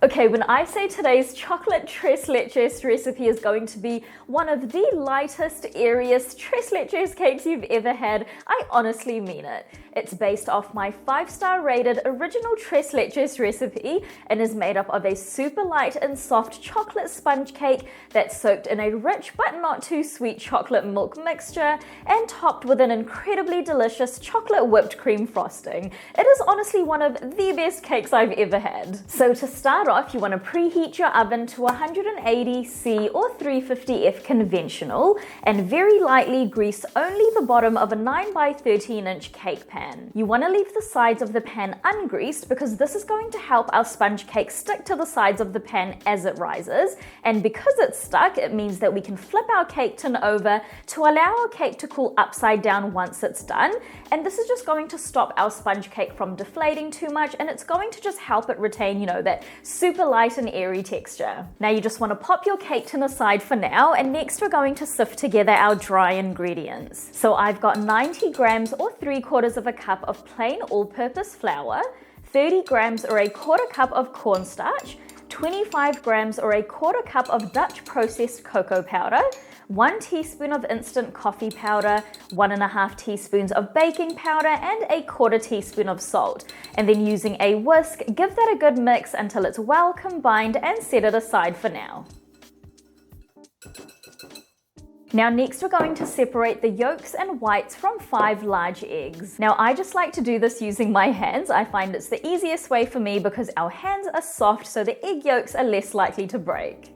Okay, when I say today's chocolate tres leches recipe is going to be one of the lightest, airiest tres leches cakes you've ever had, I honestly mean it. It's based off my 5-star rated original tres leches recipe and is made up of a super light and soft chocolate sponge cake that's soaked in a rich but not too sweet chocolate milk mixture and topped with an incredibly delicious chocolate whipped cream frosting. It is honestly one of the best cakes I've ever had. So to start off, you want to preheat your oven to 180°C or 350°F conventional and very lightly grease only the bottom of a 9x13" cake pan. You want to leave the sides of the pan ungreased because this is going to help our sponge cake stick to the sides of the pan as it rises, and because it's stuck, it means that we can flip our cake tin over to allow our cake to cool upside down once it's done, and this is just going to stop our sponge cake from deflating too much, and it's going to just help it retain, that super light and airy texture. Now you just want to pop your cake tin aside for now, and next we're going to sift together our dry ingredients. So I've got 90 grams or 3/4 of a cup of plain all-purpose flour, 30 grams or a 1/4 cup of cornstarch, 25 grams or a 1/4 cup of Dutch processed cocoa powder, 1 teaspoon of instant coffee powder, 1.5 teaspoons of baking powder, and a 1/4 teaspoon of salt. And then using a whisk, give that a good mix until it's well combined and set it aside for now. Now next we're going to separate the yolks and whites from 5 large eggs. Now I just like to do this using my hands. I find it's the easiest way for me because our hands are soft, so the egg yolks are less likely to break.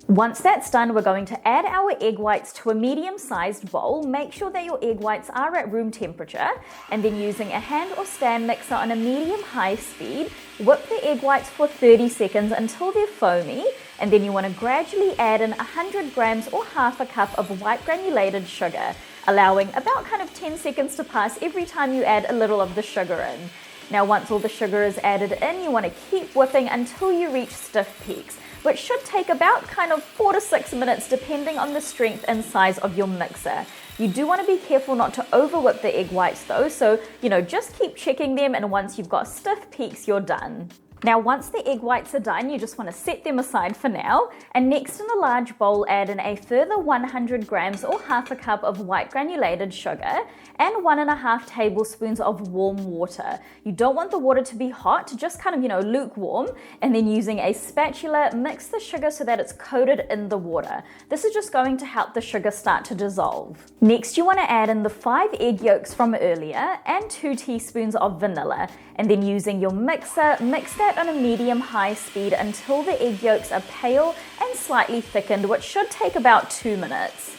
Once that's done, we're going to add our egg whites to a medium-sized bowl. Make sure that your egg whites are at room temperature, and then using a hand or stand mixer on a medium-high speed, whip the egg whites for 30 seconds until they're foamy, and then you want to gradually add in 100 grams or 1/2 cup of white granulated sugar, allowing about 10 seconds to pass every time you add a little of the sugar in. Now once all the sugar is added in, you want to keep whipping until you reach stiff peaks, which should take about 4 to 6 minutes depending on the strength and size of your mixer. You do want to be careful not to over whip the egg whites though, so just keep checking them, and once you've got stiff peaks, you're done. Now once the egg whites are done, you just want to set them aside for now, and next in a large bowl add in a further 100 grams or 1/2 cup of white granulated sugar and 1.5 tablespoons of warm water. You don't want the water to be hot, just lukewarm, and then using a spatula, mix the sugar so that it's coated in the water. This is just going to help the sugar start to dissolve. Next you want to add in the 5 egg yolks from earlier and 2 teaspoons of vanilla, and then using your mixer, mix that on a medium-high speed until the egg yolks are pale and slightly thickened, which should take about 2 minutes.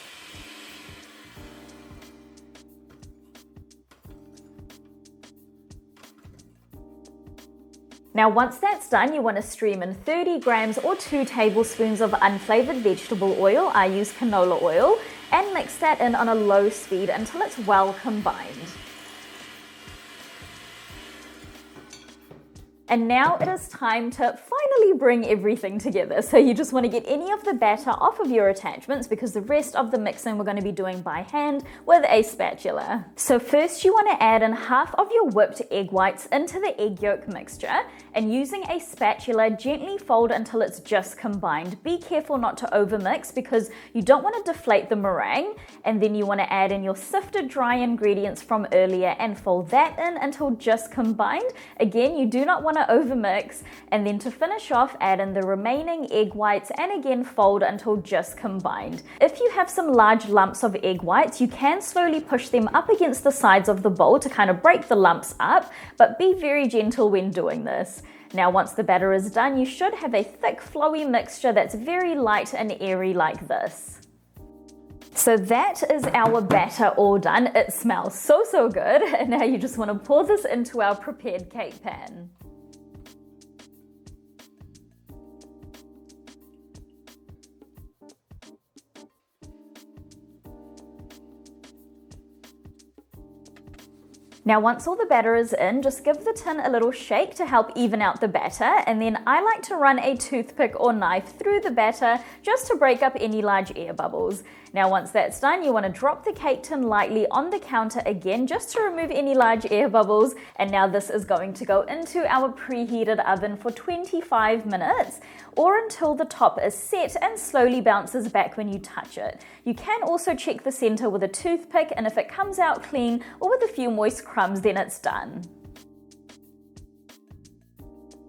Now once that's done, you want to stream in 30 grams or 2 tablespoons of unflavored vegetable oil, I use canola oil, and mix that in on a low speed until it's well combined. And now it is time to finally bring everything together. So you just want to get any of the batter off of your attachments because the rest of the mixing we're going to be doing by hand with a spatula. So first you want to add in 1/2 of your whipped egg whites into the egg yolk mixture, and using a spatula, gently fold until it's just combined. Be careful not to overmix because you don't want to deflate the meringue, and then you want to add in your sifted dry ingredients from earlier and fold that in until just combined. Again, you do not want to overmix, and then to finish off, add in the remaining egg whites and again fold until just combined. If you have some large lumps of egg whites, you can slowly push them up against the sides of the bowl to break the lumps up, but be very gentle when doing this. Now once the batter is done, you should have a thick flowy mixture that's very light and airy like this. So that is our batter all done. It smells so good, and now you just want to pour this into our prepared cake pan. Now once all the batter is in, just give the tin a little shake to help even out the batter, and then I like to run a toothpick or knife through the batter just to break up any large air bubbles. Now once that's done, you want to drop the cake tin lightly on the counter again just to remove any large air bubbles, and now this is going to go into our preheated oven for 25 minutes or until the top is set and slowly bounces back when you touch it. You can also check the center with a toothpick, and if it comes out clean or with a few moist crumbs, then it's done.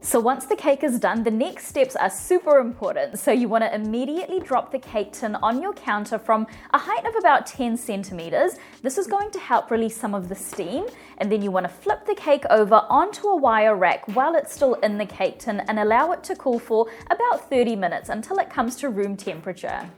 So once the cake is done, the next steps are super important. So you want to immediately drop the cake tin on your counter from a height of about 10 centimeters. This is going to help release some of the steam. And then you want to flip the cake over onto a wire rack while it's still in the cake tin and allow it to cool for about 30 minutes until it comes to room temperature.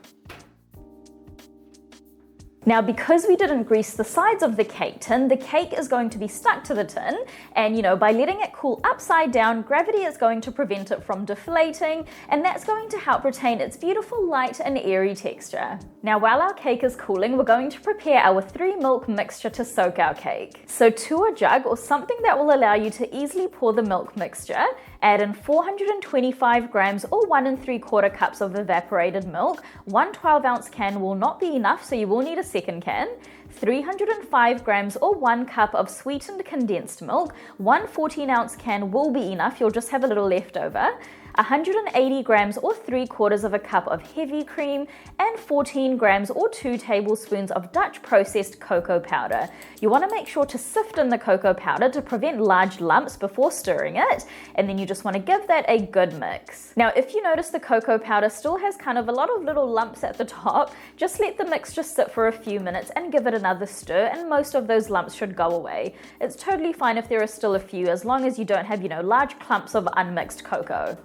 Now, because we didn't grease the sides of the cake tin, the cake is going to be stuck to the tin, and by letting it cool upside down, gravity is going to prevent it from deflating, and that's going to help retain its beautiful light and airy texture. Now, while our cake is cooling, we're going to prepare our 3-milk mixture to soak our cake. So to a jug or something that will allow you to easily pour the milk mixture, add in 425 grams or 1 3/4 cups of evaporated milk. 1 12-ounce can will not be enough, so you will need a second can. 305 grams or 1 cup of sweetened condensed milk. 1 14-ounce can will be enough, you'll just have a little left over. 180 grams or 3/4 cup of heavy cream, and 14 grams or 2 tablespoons of Dutch processed cocoa powder. You want to make sure to sift in the cocoa powder to prevent large lumps before stirring it, and then you just want to give that a good mix. Now, if you notice the cocoa powder still has kind of a lot of little lumps at the top, just let the mixture sit for a few minutes and give it another stir, and most of those lumps should go away. It's totally fine if there are still a few, as long as you don't have, large clumps of unmixed cocoa.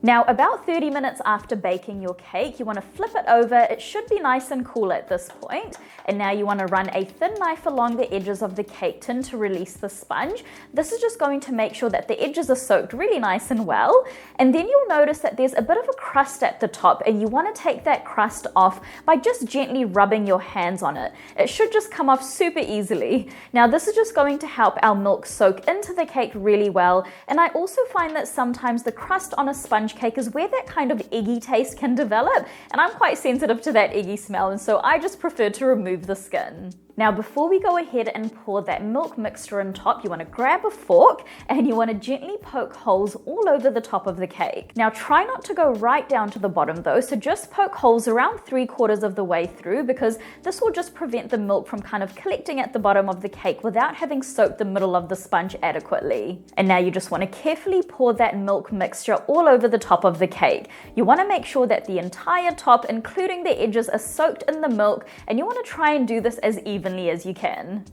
Now, about 30 minutes after baking your cake, you want to flip it over. It should be nice and cool at this point. And now you want to run a thin knife along the edges of the cake tin to release the sponge. This is just going to make sure that the edges are soaked really nice and well. And then you'll notice that there's a bit of a crust at the top, and you want to take that crust off by just gently rubbing your hands on it. It should just come off super easily. Now, this is just going to help our milk soak into the cake really well. And I also find that sometimes the crust on a sponge cake is where that kind of eggy taste can develop, and I'm quite sensitive to that eggy smell, and so I just prefer to remove the skin. Now, before we go ahead and pour that milk mixture on top, you want to grab a fork and you want to gently poke holes all over the top of the cake. Now, try not to go right down to the bottom though, so just poke holes around 3/4 of the way through, because this will just prevent the milk from kind of collecting at the bottom of the cake without having soaked the middle of the sponge adequately. And now you just want to carefully pour that milk mixture all over the top of the cake. You want to make sure that the entire top, including the edges, are soaked in the milk, and you want to try and do this as evenly as you can.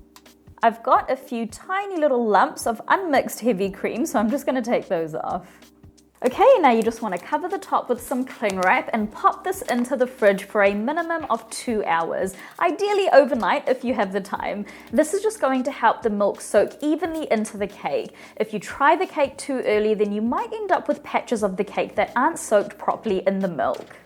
I've got a few tiny little lumps of unmixed heavy cream, so I'm just going to take those off. Okay, now you just want to cover the top with some cling wrap and pop this into the fridge for a minimum of 2 hours, ideally overnight if you have the time. This is just going to help the milk soak evenly into the cake. If you try the cake too early, then you might end up with patches of the cake that aren't soaked properly in the milk.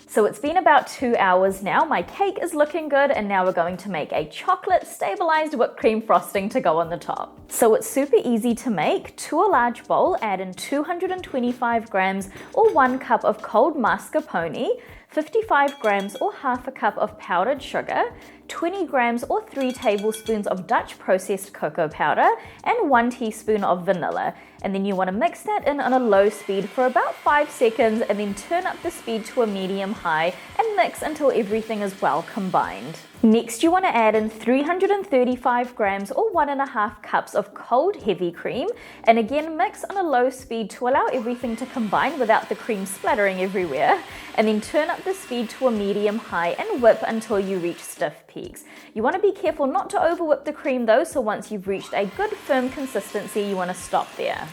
So it's been about 2 hours now. My cake is looking good, and now we're going to make a chocolate stabilized whipped cream frosting to go on the top. So it's super easy to make. To a large bowl, add in 225 grams or 1 cup of cold mascarpone, 55 grams or half a cup of powdered sugar, 20 grams or 3 tablespoons of Dutch processed cocoa powder, and 1 teaspoon of vanilla. And then you want to mix that in on a low speed for about 5 seconds, and then turn up the speed to a medium high and mix until everything is well combined. Next, you want to add in 335 grams or 1.5 cups of cold heavy cream, and again mix on a low speed to allow everything to combine without the cream splattering everywhere, and then turn up the speed to a medium high and whip until you reach stiff peaks. You want to be careful not to over whip the cream though, so once you've reached a good firm consistency, you want to stop there.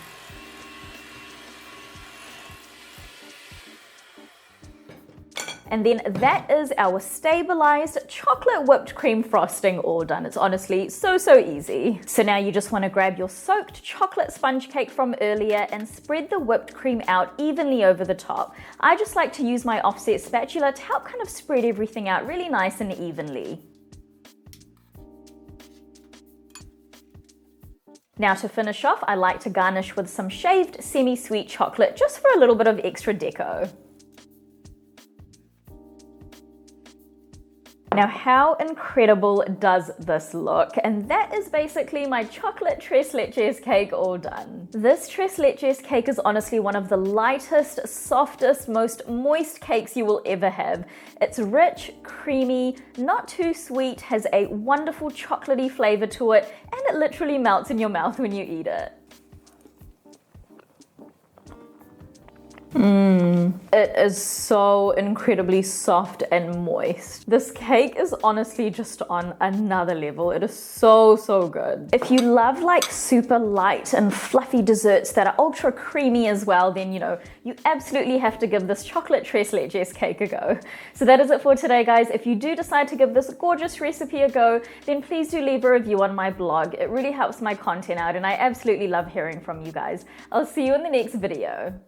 And then that is our stabilized chocolate whipped cream frosting all done. It's honestly so easy. So now you just want to grab your soaked chocolate sponge cake from earlier and spread the whipped cream out evenly over the top. I just like to use my offset spatula to help kind of spread everything out really nice and evenly. Now to finish off, I like to garnish with some shaved semi-sweet chocolate just for a little bit of extra deco. Now, how incredible does this look? And that is basically my chocolate tres leches cake all done. This tres leches cake is honestly one of the lightest, softest, most moist cakes you will ever have. It's rich, creamy, not too sweet, has a wonderful chocolatey flavor to it, and it literally melts in your mouth when you eat it. It is so incredibly soft and moist. This cake is honestly just on another level. It is so, so good. If you love like super light and fluffy desserts that are ultra creamy as well, then you absolutely have to give this chocolate tres leches cake a go. So that is it for today, guys. If you do decide to give this gorgeous recipe a go, then please do leave a review on my blog. It really helps my content out and I absolutely love hearing from you guys. I'll see you in the next video.